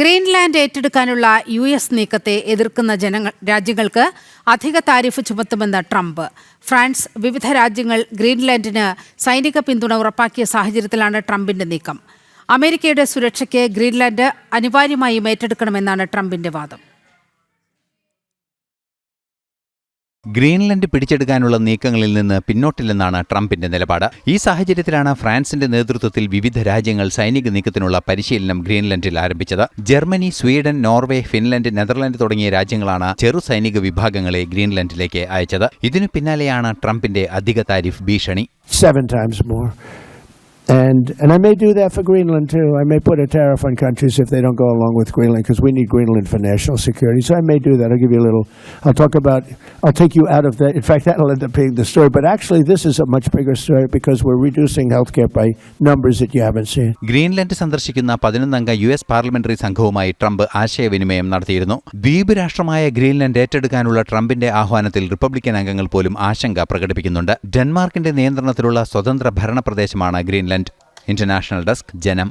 Greenland ഏറ്റെടുക്കാനുള്ള US നീക്കത്തെ എതിർക്കുന്ന രാജ്യങ്ങൾക്ക് അധിക താരിഫ് ചുമത്തുമെന്ന് ട്രംപ്. ഫ്രാൻസ്, വിവിധ രാജ്യങ്ങൾ ഗ്രീൻലാൻഡിന് സൈനിക പിന്തുണ ഉറപ്പാക്കിയ സാഹചര്യത്തിലാണ് ട്രംപിന്റെ നീക്കം. അമേരിക്കയുടെ സുരക്ഷയ്ക്ക് ഗ്രീൻലാൻഡ് അനിവാര്യമായും ഏറ്റെടുക്കണമെന്നാണ് ട്രംപിന്റെ വാദം. ഗ്രീൻലൻഡ് പിടിച്ചെടുക്കാനുള്ള നീക്കങ്ങളിൽ നിന്ന് പിന്നോട്ടില്ലെന്നാണ് ട്രംപിന്റെ നിലപാട്. ഈ സാഹചര്യത്തിലാണ് ഫ്രാൻസിന്റെ നേതൃത്വത്തിൽ വിവിധ രാജ്യങ്ങൾ സൈനിക നീക്കത്തിനുള്ള പരിശീലനം ഗ്രീൻലൻഡിൽ ആരംഭിച്ചത്. Germany, Sweden, Norway, Finland, Netherland തുടങ്ങിയ രാജ്യങ്ങളാണ് ചെറു സൈനിക വിഭാഗങ്ങളെ ഗ്രീൻലൻഡിലേക്ക് അയച്ചത്. ഇതിനു പിന്നാലെയാണ് ട്രംപിന്റെ അധിക താരിഫ് ഭീഷണി. 7 times more. And I may do that for Greenland too. I may put a tariff on countries if they don't go along with Greenland, because we need Greenland for national security. So I may do that. I'll give you a little. I'll take you out of that. In fact, that'll end up being the story. But actually, this is a much bigger story because we're reducing healthcare by numbers that you haven't seen. Greenland സന്ദർശിക്കുന്ന 11-അംഗ US parliamentary സംഘവുമായി Trump ആശയവിനിമയം നടത്തിയിരുന്നു. ദ്വീപ് രാഷ്ട്രമായ Greenland ഏറ്റെടുക്കാനുള്ള ട്രംപിന്റെ ആഹ്വാനത്തിൽ Republican അംഗങ്ങൾ പോലും ആശങ്ക പ്രകടിപ്പിക്കുന്നുണ്ട്. ഡെൻമാർക്കിന്റെ നിയന്ത്രണത്തിലുള്ള സ്വതന്ത്ര ഭരണപ്രദേശമാണ് ഗ്രീൻലൻഡ്. ഇന്റർനാഷണൽ ഡെസ്ക്, ജനം.